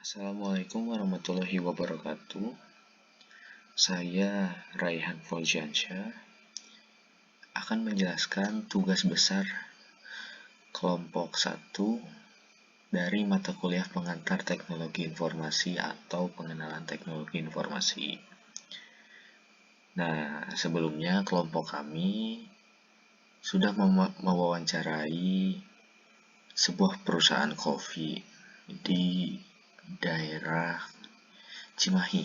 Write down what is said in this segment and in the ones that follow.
Assalamualaikum warahmatullahi wabarakatuh. Saya Raihan Fauziansyah akan menjelaskan tugas besar kelompok 1 dari mata kuliah pengantar teknologi informasi atau pengenalan teknologi informasi. Nah, sebelumnya kelompok kami sudah mewawancarai sebuah perusahaan kopi di daerah Cimahi.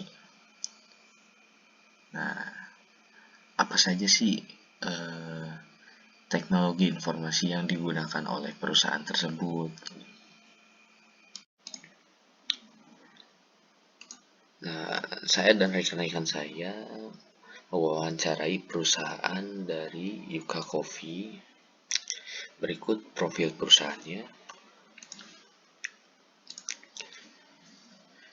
Nah, apa saja sih teknologi informasi yang digunakan oleh perusahaan tersebut? Nah, saya dan rekan-rekan saya mewawancarai perusahaan dari Yuka Coffee. Berikut profil perusahaannya.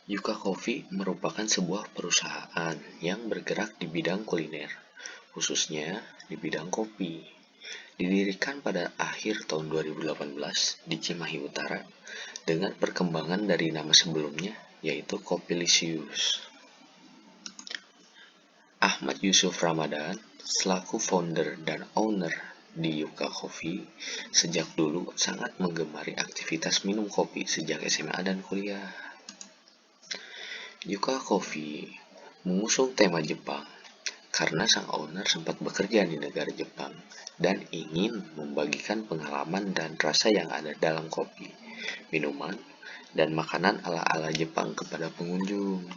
Yuka Coffee merupakan sebuah perusahaan yang bergerak di bidang kuliner, khususnya di bidang kopi. Didirikan pada akhir tahun 2018 di Cimahi Utara dengan perkembangan dari nama sebelumnya, yaitu Kopilisius. Ahmad Yusuf Ramadan selaku founder dan owner di Yuka Coffee sejak dulu sangat menggemari aktivitas minum kopi sejak SMA dan kuliah. Yuka Coffee mengusung tema Jepang karena sang owner sempat bekerja di negara Jepang dan ingin membagikan pengalaman dan rasa yang ada dalam kopi, minuman, dan makanan ala-ala Jepang kepada pengunjung.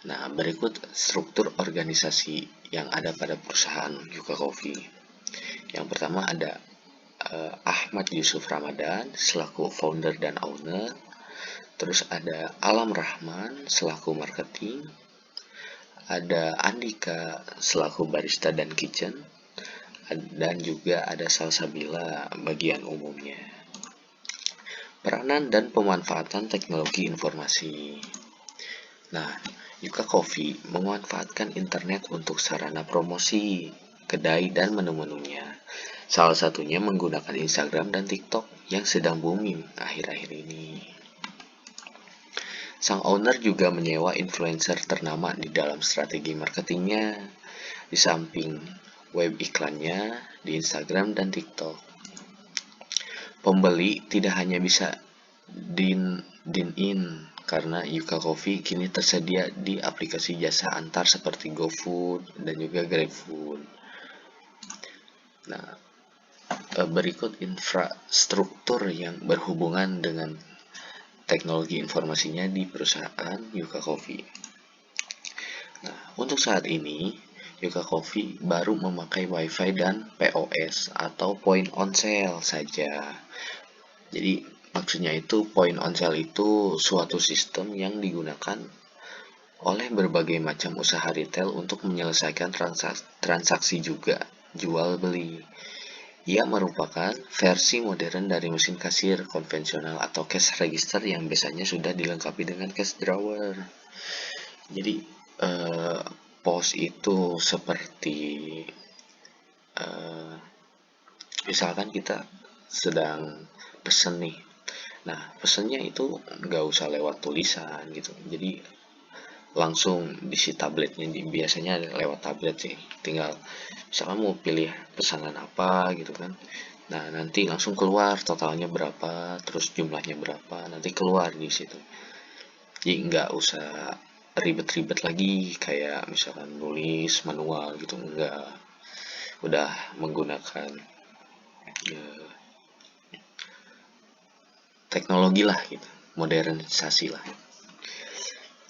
Nah, berikut struktur organisasi yang ada pada perusahaan Yuka Coffee. Yang pertama ada Ahmad Yusuf Ramadan selaku founder dan owner. Terus ada Alam Rahman selaku marketing. Ada Andika selaku barista dan kitchen. Dan juga ada Salsabila bagian umumnya. Peranan dan pemanfaatan teknologi informasi. Nah, Yuka Coffee memanfaatkan internet untuk sarana promosi, kedai, dan menu-menunya. Salah satunya menggunakan Instagram dan TikTok yang sedang booming akhir-akhir ini. Sang owner juga menyewa influencer ternama di dalam strategi marketingnya, di samping web iklannya di Instagram dan TikTok. Pembeli tidak hanya bisa dine-in karena Yuka Coffee kini tersedia di aplikasi jasa antar seperti GoFood dan juga GrabFood. Nah, berikut infrastruktur yang berhubungan dengan teknologi informasinya di perusahaan Yuka Coffee. Nah, untuk saat ini Yuka Coffee baru memakai WiFi dan POS atau Point on Sale saja. Jadi maksudnya itu point on sale itu suatu sistem yang digunakan oleh berbagai macam usaha retail untuk menyelesaikan transaksi juga jual beli. Ia merupakan versi modern dari mesin kasir konvensional atau cash register yang biasanya sudah dilengkapi dengan cash drawer. Jadi POS itu seperti misalkan kita sedang pesen nih. Nah, pesennya itu nggak usah lewat tulisan gitu. Jadi langsung diisi tabletnya, biasanya lewat tablet sih. Tinggal misalkan mau pilih pesanan apa gitu kan. Nah, nanti langsung keluar totalnya berapa, terus jumlahnya berapa, nanti keluar di situ. Jadi nggak usah ribet-ribet lagi kayak misalkan nulis manual gitu, enggak. Udah menggunakan teknologi lah gitu, modernisasi lah.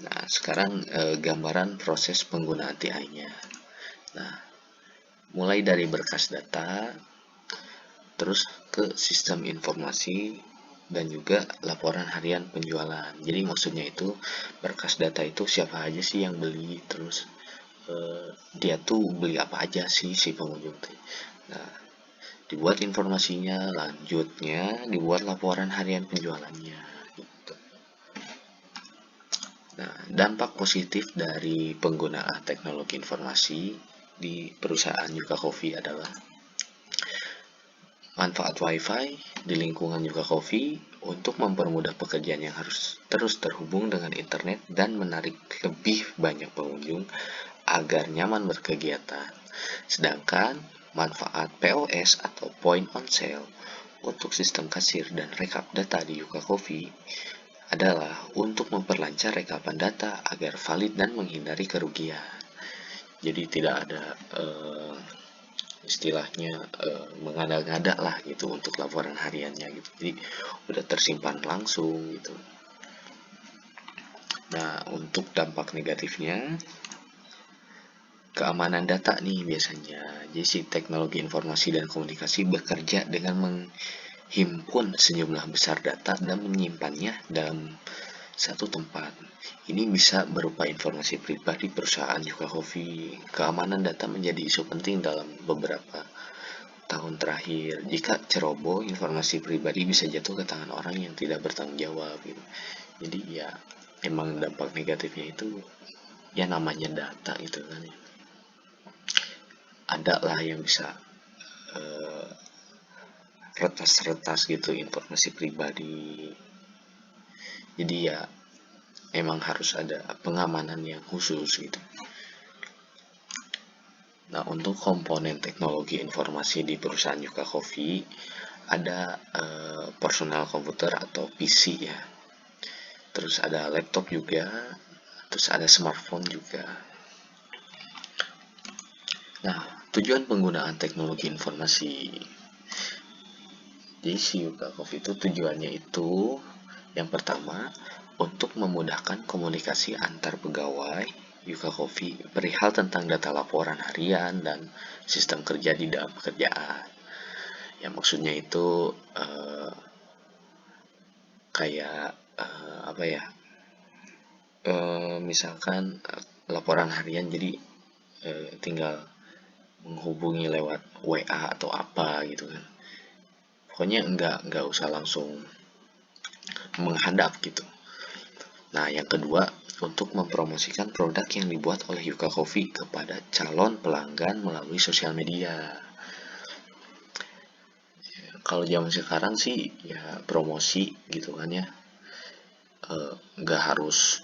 Nah, sekarang gambaran proses penggunaan TI-nya. Nah, mulai dari berkas data, terus ke sistem informasi, dan juga laporan harian penjualan. Jadi maksudnya itu berkas data itu siapa aja sih yang beli, terus dia tuh beli apa aja sih si pengunjung tuh. Nah, dibuat informasinya, lanjutnya dibuat laporan harian penjualannya gitu. Nah, dampak positif dari penggunaan teknologi informasi di perusahaan Yuka Coffee adalah manfaat WiFi di lingkungan Yuka Coffee untuk mempermudah pekerjaan yang harus terus terhubung dengan internet dan menarik lebih banyak pengunjung agar nyaman berkegiatan. Sedangkan manfaat POS atau Point on Sale untuk sistem kasir dan rekap data di Yuka Coffee adalah untuk memperlancar rekapan data agar valid dan menghindari kerugian. Jadi tidak ada istilahnya mengada-ngada lah gitu untuk laporan hariannya gitu. Jadi udah tersimpan langsung gitu. Nah, untuk dampak negatifnya, keamanan data nih biasanya. Jadi si teknologi informasi dan komunikasi bekerja dengan menghimpun sejumlah besar data dan menyimpannya dalam satu tempat. Ini bisa berupa informasi pribadi perusahaan Yuka Coffee. Keamanan data menjadi isu penting dalam beberapa tahun terakhir. Jika ceroboh, informasi pribadi bisa jatuh ke tangan orang yang tidak bertanggung jawab gitu. Jadi ya emang dampak negatifnya itu ya namanya data gitu kan ya. Ada lah yang bisa retas-retas gitu informasi pribadi. Jadi ya emang harus ada pengamanan yang khusus gitu. Nah, untuk komponen teknologi informasi di perusahaan Yuka Coffee ada personal komputer atau PC ya. Terus ada laptop juga, terus ada smartphone juga. Nah, tujuan penggunaan teknologi informasi. Jadi si Yuka Coffee itu tujuannya itu yang pertama untuk memudahkan komunikasi antar pegawai Yuka Coffee perihal tentang data laporan harian dan sistem kerja di dalam pekerjaan. Ya maksudnya itu kayak apa ya? Misalkan laporan harian jadi tinggal menghubungi lewat WA atau apa gitu kan. Pokoknya nggak usah langsung menghadap gitu. Nah, yang kedua, untuk mempromosikan produk yang dibuat oleh Yuka Coffee kepada calon pelanggan melalui sosial media. Kalau zaman sekarang sih ya promosi gitu kan ya. Nggak harus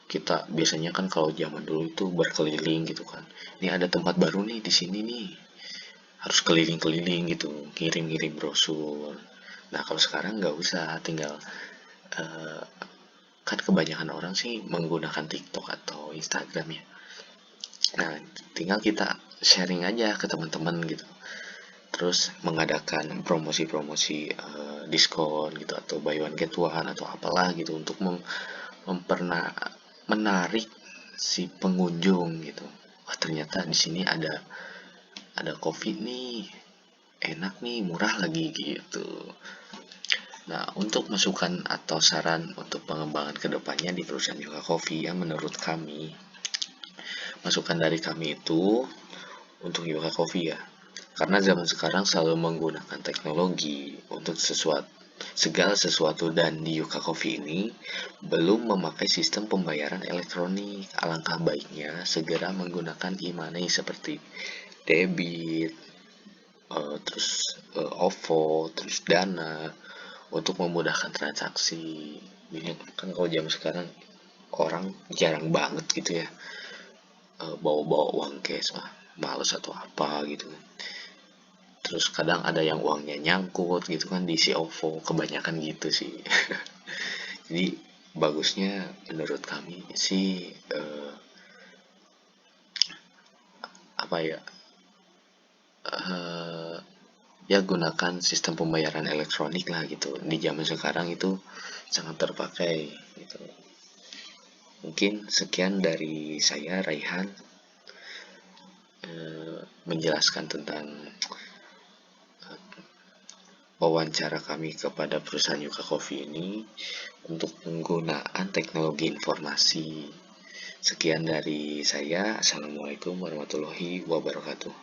kita biasanya kan kalau zaman dulu itu berkeliling gitu kan. Ini ada tempat baru nih di sini nih. Harus keliling-keliling gitu, ngirim-ngirim brosur. Nah, kalau sekarang nggak usah, tinggal kan kebanyakan orang sih menggunakan TikTok atau Instagram ya. Nah, tinggal kita sharing aja ke teman-teman gitu. Terus mengadakan promosi-promosi diskon gitu atau buy one get one atau apalah gitu untuk menarik si pengunjung gitu. Wah, ternyata di sini ada kopi nih, enak nih, murah lagi gitu. Nah, untuk masukan atau saran untuk pengembangan kedepannya di perusahaan Yuka Coffee ya menurut kami, masukan dari kami itu untuk Yuka Coffee ya, karena zaman sekarang selalu menggunakan teknologi untuk segala sesuatu dan di Yuka Coffee ini belum memakai sistem pembayaran elektronik. Alangkah baiknya segera menggunakan e-money seperti debit, terus OVO, terus Dana untuk memudahkan transaksi. Jadi kan kalau zaman sekarang orang jarang banget gitu ya bawa-bawa uang cash lah, males atau apa gitu kan. Terus kadang ada yang uangnya nyangkut gitu kan di si OVO, kebanyakan gitu sih. Jadi bagusnya menurut kami sih apa ya ya gunakan sistem pembayaran elektronik lah gitu. Di zaman sekarang itu sangat terpakai gitu. Mungkin sekian dari saya Raihan menjelaskan tentang wawancara kami kepada perusahaan Yuka Coffee ini untuk penggunaan teknologi informasi. Sekian dari saya. Assalamualaikum warahmatullahi wabarakatuh.